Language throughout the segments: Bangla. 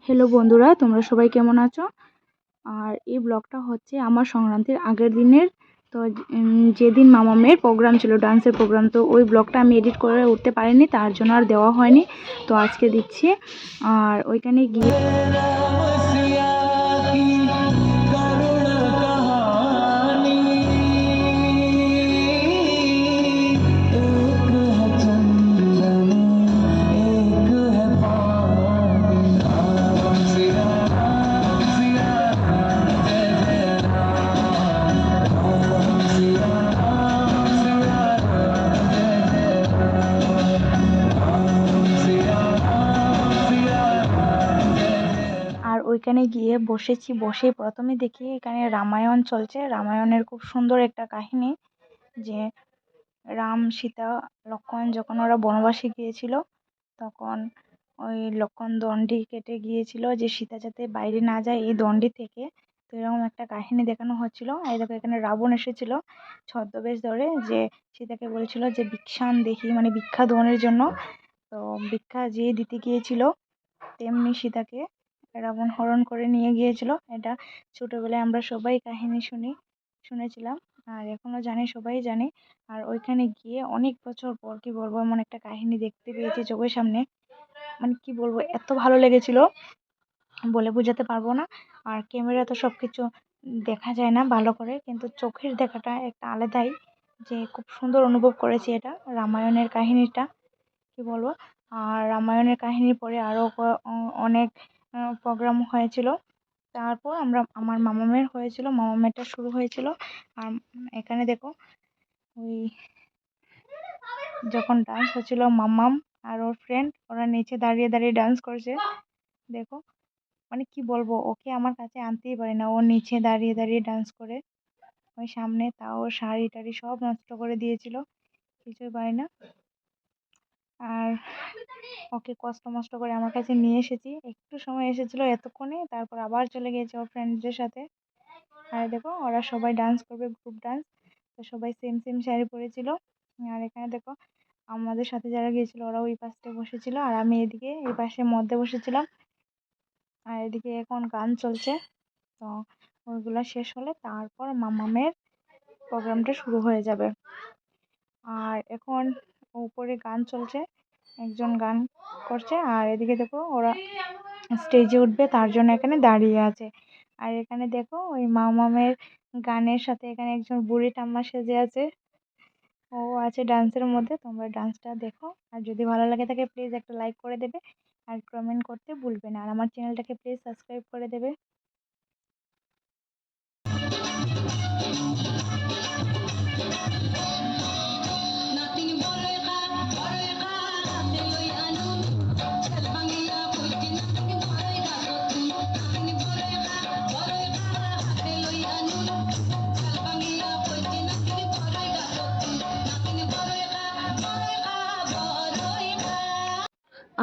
হ্যালো বন্ধুরা, তোমরা সবাই কেমন আছো? আর এই ব্লগটা হচ্ছে আমার সংক্রান্তির আগের দিনের। তো যেদিন মামামের প্রোগ্রাম ছিল, ডান্সের প্রোগ্রাম, তো ওই ব্লগটা আমি এডিট করে উঠতে পারিনি, তার জন্য আর দেওয়া হয়নি। তো আজকে দিচ্ছি। আর ওইখানে গিয়ে ওইখানে গিয়ে বসেছি। বসে প্রথমে দেখি এখানে রামায়ণ চলছে। রামায়ণের খুব সুন্দর একটা কাহিনী, যে রাম, সীতা, লক্ষ্মণ যখন ওরা বনবাসে গিয়েছিল, তখন ওই লক্ষ্মণ দণ্ডি কেটে গিয়েছিল যে সীতা যাতে বাইরে না যায় এই দণ্ডি থেকে। তো এরকম একটা কাহিনী দেখানো হচ্ছিল। এই দেখো, এখানে রাবণ এসেছিল ছদ্মবেশ ধরে, যে সীতাকে বলছিল যে ভিক্ষান দেখি, মানে ভিক্ষা দোনের জন্য। তো ভিক্ষা যে দিতে গিয়েছিল, তেমনি সীতাকে রাবণ হরণ করে নিয়ে গিয়েছিল। এটা ছোটবেলায় আমরা সবাই কাহিনী শুনেছিলাম, আর এখনো জানি, সবাই জানে। আর ওইখানে গিয়ে অনেক বছর পর, কি বলবো, এমন একটা কাহিনী দেখতে পেয়েছি চোখের সামনে। মানে কি বলবো, এত ভালো লেগেছিল, বলে বোঝাতে পারবো না। আর ক্যামেরা তো সবকিছু দেখা যায় না ভালো করে, কিন্তু চোখের দেখাটা একটা আলাদাই, যে খুব সুন্দর অনুভব করেছি এটা রামায়ণের কাহিনীটা, কি বলবো। আর রামায়ণের কাহিনীর পরে আরও অনেক প্রোগ্রাম হয়েছিল। তারপর আমার মামামের হয়েছিল, মামামেরটা শুরু হয়েছিল। আর এখানে দেখো, ওই যখন ডান্স হচ্ছিল, মামাম আর ওর ফ্রেন্ড ওরা নিচে দাঁড়িয়ে দাঁড়িয়ে ডান্স করছে। দেখো, মানে কি বলবো, ওকে আমার কাছে আনতেই পারি না, ও নিচে দাঁড়িয়ে দাঁড়িয়ে ডান্স করে ওই সামনে। তাও শাড়ি টাড়ি সব নষ্ট করে দিয়েছিল, কিছুই পারি না। আর ওকে কষ্ট মষ্ট করে আমার কাছে নিয়ে এসেছি। একটু সময় এসেছিল এতক্ষণে, তারপর আবার চলে গিয়েছে ওর ফ্রেন্ডদের সাথে। আর দেখো, ওরা সবাই ডান্স করবে, গ্রুপ ডান্স। তো সবাই সেম সেম শাড়ি পরেছিল। আর এখানে দেখো, আমাদের সাথে যারা গিয়েছিল ওরা ওই পাশে বসেছিল, আর আমি এদিকে এই পাশে মধ্যে বসেছিলাম। আর এদিকে এখন গান চলছে। তো ওইগুলো শেষ হলে তারপর মামামের প্রোগ্রামটা শুরু হয়ে যাবে। আর এখন উপরে গান চলছে, একজন গান করছে, আর এদিকে দেখো ওরা স্টেজে উঠবে, তার জন্য এখানে দাঁড়িয়ে আছে। আর এখানে দেখো, ওই মামামের গানের সাথে এখানে একজন বুড়ি ঠাম্মা সেজে আছে, ও আছে ডান্সের মধ্যে। তোমরা ডান্সটা দেখো, আর যদি ভালো লাগে থাকে প্লিজ একটা লাইক করে দেবে, আর কমেন্ট করতে ভুলবে না। আর আমার চ্যানেলটাকে প্লিজ সাবস্ক্রাইব করে দেবে।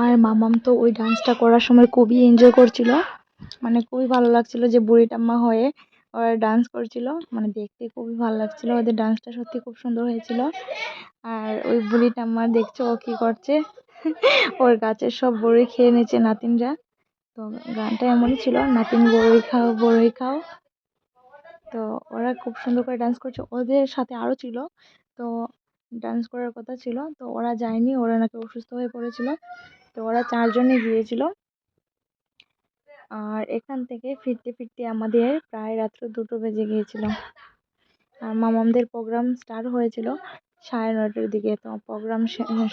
আর মামাম তো ওই ডান্সটা করার সময় খুবই এনজয় করছিল, মানে খুবই ভালো লাগছিল যে বুড়ি ঠাম্মা হয়ে ওরা ডান্স করছিল। মানে দেখতে খুবই ভালো লাগছিল, ওদের ডান্সটা সত্যি খুব সুন্দর হয়েছিল। আর ওই বুড়ি ঠাম্মা দেখছো ও কি করছে, ওর গাছের সব বড়ি খেয়ে নিয়েছে নাতিনরা। তো গানটা এমনই ছিল, নাতিন বড়ই খাও বড়ই খাও। তো ওরা খুব সুন্দর করে ডান্স করছে, ওদের সাথে আরও ছিল। তো ডান্স করার কথা ছিল, তো ওরা যায়নি, ওরা নাকি অসুস্থ হয়ে পড়েছিল। তো ওরা 4 জনে গিয়েছিল। আর এখান থেকে ফিরতে ফিরতে আমাদের প্রায় রাত্র 2টো বেজে গিয়েছিল। আর মামামদের প্রোগ্রাম স্টার্ট হয়েছিল 9:30টার দিকে। তো প্রোগ্রাম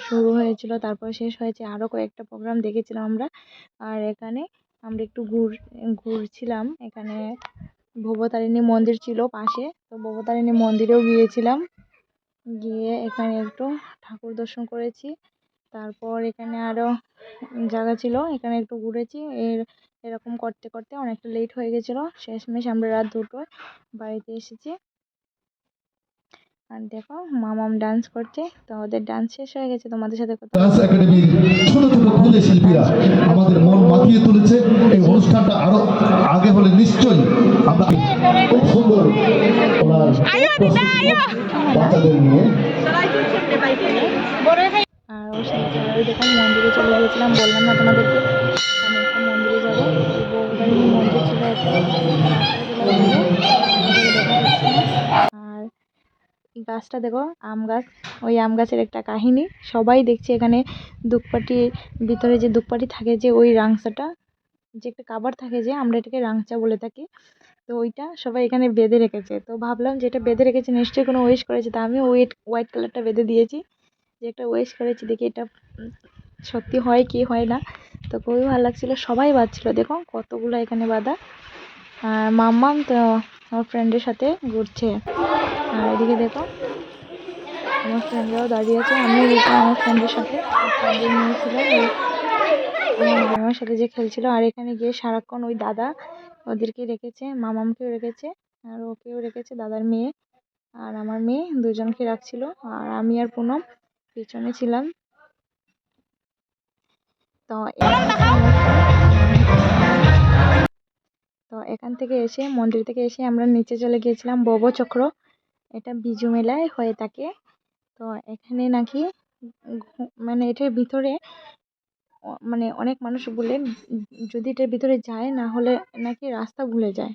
শুরু হয়েছিল, তারপর শেষ হয়েছে। আরও কয়েকটা প্রোগ্রাম দেখেছিলাম আমরা। আর এখানে আমরা একটু ঘুরছিলাম। এখানে ভবতারিণী মন্দির ছিল পাশে, তো ভবতারিণী মন্দিরেও গিয়েছিলাম। গিয়ে এখানে একটু ঠাকুর দর্শন করেছি। তারপর এখানে আরও জায়গা ছিল, এখানে একটু ঘুরেছি। এরকম করতে করতে অনেকটা লেট হয়ে গেছিলো। শেষমেশ আমরা রাত 2টোয় বাড়িতে এসেছি। আর দেখো, মামাম ডান্স করছে। তো ওদের ডান্স শেষ হয়ে গেছে, তোমাদের সাথে কথা ডান্স একাডেমির ছোট ছোট খুদে শিল্পীরা আমাদের মন মাতিয়ে তুলেছে। এই অনুষ্ঠানটা আরো আগে হলে নিশ্চয়ই আমরা খুব সুন্দর বাচ্চাদের নিয়ে। আর ওর সাথে দেখো, মন্দিরে চলে গিয়েছিলাম, বললাম না তোমাদেরকে আমি একটা মন্দিরে যাবো। হয়েছে, তারপরে চলে গেছে, ওদেরকে দেখা যাচ্ছে না। আর এই গাছটা দেখো, আম গাছ, ওই আম গাছের একটা কাহিনী সবাই দেখছে এখানে। ধূপকাঠির ভিতরে যে ধূপকাঠি থাকে, যে ওই রাংচাটা, যে একটা কাবার থাকে, যে আমরা এটাকে রাংচা বলে থাকি, তো ওইটা সবাই এখানে বেঁধে রেখেছে। তো ভাবলাম যে এটা বেঁধে রেখেছে, নিশ্চয়ই কোনো ওয়েস্ট করেছে, তা আমি হোয়াইট কালারটা বেঁধে দিয়েছি, যে একটা ওয়েস্ট করেছি, দেখি এটা সত্যি হয় কি হয় না। তো খুবই ভালো লাগছিল, সবাই বাঁধছিল, দেখো কতগুলো এখানে বাঁধা। আর মাম্মাম তো আমার ফ্রেন্ডের সাথে ঘুরছে। আর এদিকে দেখো আমার ফ্রেন্ডরাও দাঁড়িয়ে আছে, আমিও গেছিলাম আমার ফ্রেন্ডের সাথে, ফ্রেন্ডের মেয়ে ছিল ওই আমার মামার সাথে যে খেলছিল। আর এখানে গিয়ে সারাক্ষণ ওই দাদা ওদেরকে রেখেছে, মামামকেও রেখেছে আর ওকেও রেখেছে, দাদার মেয়ে আর আমার মেয়ে দুজনকে রাখছিল। আর আমি আর পুনম পিছনে ছিলাম। তো এখান থেকে এসে, মন্দির থেকে এসে আমরা নিচে চলে গিয়েছিলাম ববচক্র। এটা বিজু মেলায় হয়ে থাকে। তো এখানে নাকি মানে এটার ভিতরে মানে অনেক মানুষ বলে যদি এটার ভিতরে যায় না হলে নাকি রাস্তা ভুলে যায়।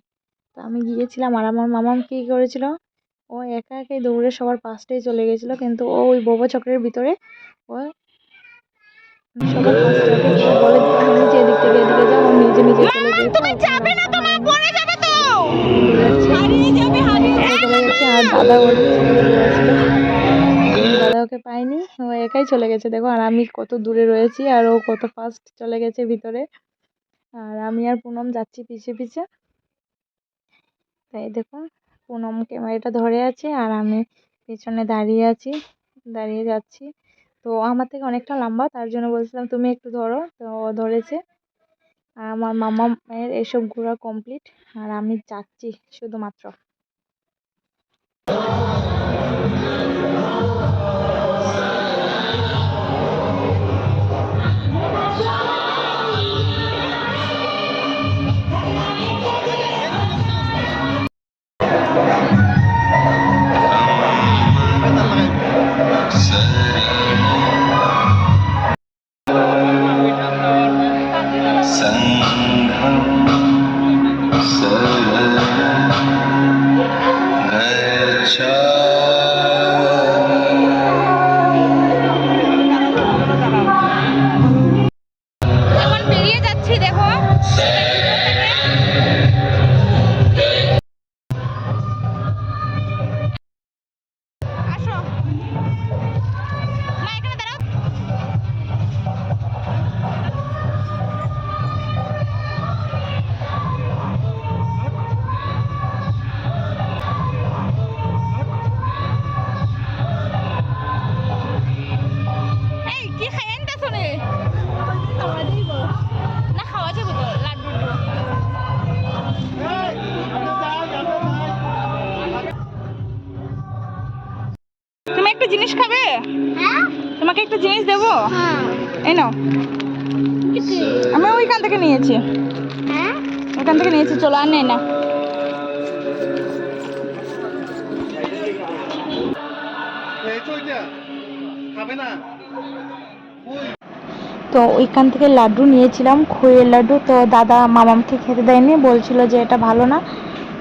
তো আমি গিয়েছিলাম, আর আমার মামাম কী করেছিল, ও একা একাই দৌড়ে সবার পাশটাই চলে গেছিলো, কিন্তু ও ওই ববচক্রের ভিতরে ও সবার পাশটাকে বলে দিতে হয়নি যে এদিক থেকে এদিকে যাও, ও নিজে নিজে চলে গিয়েছে, ওখানে রাস্তা হারিয়ে চলে গেছে। আর দাদা ওর পিছনে রয়েছিল, দাদা ওকে পাইনি, ও একাই চলে গেছে দেখো। আর আমি কত দূরে রয়েছি আর ও কত ফাস্ট চলে গেছে ভিতরে। আর আমি আর পুনম যাচ্ছি পিছে পিছে। তাই দেখুন পুনম ক্যামেরাটা ধরে আছে আর আমি পেছনে দাঁড়িয়ে আছি, দাঁড়িয়ে যাচ্ছি। তো আমার থেকে অনেকটা লম্বা, তার জন্য বলছিলাম তুমি একটু ধরো, তো ও ধরেছে। আর আমার মামা মায়ের এসব ঘোরা কমপ্লিট, আর আমি যাচ্ছি শুধুমাত্র। এখন বেরিয়ে যাচ্ছি দেখো। আসো না, এখানে দাঁড়াও। এই কি খাই আনতেছ রে? না খাওয়া যাবে তো, লাড্ডু। তুমি একটা জিনিস খাবে? তোমাকে একটা জিনিস দেবো, এই নাও। আমি ওইখান থেকে নিয়েছি, ওইখান থেকে নিয়েছি, চলো আর নেই না। তো ওইখান থেকে লাড্ডু নিয়েছিলাম, খইয়ের লাড্ডু। তো দাদা মামামকে খেতে দেয়নি, বলছিল যে এটা ভালো না।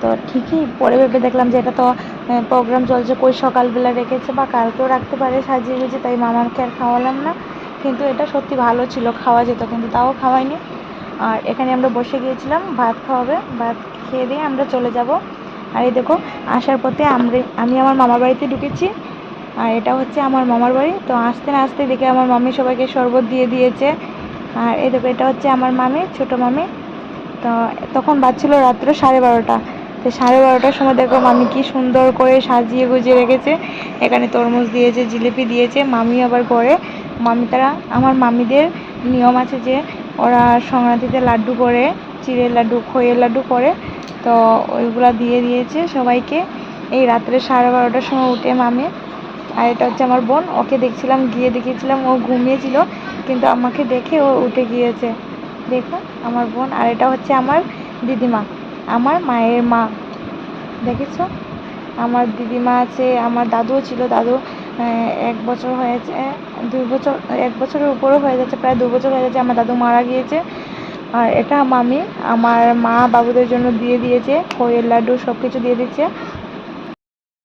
তো ঠিকই পরে ভেবে দেখলাম যে এটা তো প্রোগ্রাম চলছে, কই সকালবেলা রেখেছে বা কালকেও রাখতে পারে সাজিয়ে গুছিয়ে, তাই মামামকে আর খাওয়ালাম না। কিন্তু এটা সত্যি ভালো ছিল, খাওয়া যেত, কিন্তু তাও খাওয়াইনি। আর এখানে আমরা বসে গিয়েছিলাম, ভাত খাওয়াবে, ভাত খেয়ে দিয়ে আমরা চলে যাব। আর এই দেখো আসার পথে আমি আমার মামার বাড়িতে ঢুকেছি, আর এটা হচ্ছে আমার মামার বাড়ি। তো আসতে না আসতে দেখে আমার মামি সবাইকে শরবত দিয়ে দিয়েছে। আর এই দেখো এটা হচ্ছে আমার মামি, ছোটো মামি। তো তখন বাজছিল রাত্র 12:30। তো 12:30টার সময় দেখো মামি কি সুন্দর করে সাজিয়ে গুজিয়ে রেখেছে, এখানে তরমুজ দিয়েছে, জিলিপি দিয়েছে। মামি আবার করে তারা আমার মামিদের নিয়ম আছে যে ওরা সংক্রান্তিতে লাড্ডু করে, চিড়ের লাড্ডু, খইয়ের লাড্ডু করে, তো ওইগুলা দিয়ে দিয়েছে সবাইকে এই রাত্রে 12:30টার সময় উঠে মামি। আর এটা হচ্ছে আমার বোন, ওকে দেখছিলাম, গিয়ে দেখেছিলাম ও ঘুমিয়েছিল, কিন্তু আমাকে দেখে ও উঠে গিয়েছে, দেখো আমার বোন। আর এটা হচ্ছে আমার দিদিমা, আমার মায়ের মা, দেখেছো আমার দিদিমা আছে। আমার দাদুও ছিল, দাদু 1 বছর হয়েছে, 2 বছর, 1 বছরের উপরও হয়ে যাচ্ছে, প্রায় 2 বছর হয়ে যাচ্ছে আমার দাদু মারা গিয়েছে। আর এটা মামি আমার মা বাবুদের জন্য দিয়ে দিয়েছে, খইয়ের লাড্ডু সব কিছু দিয়ে দিচ্ছে।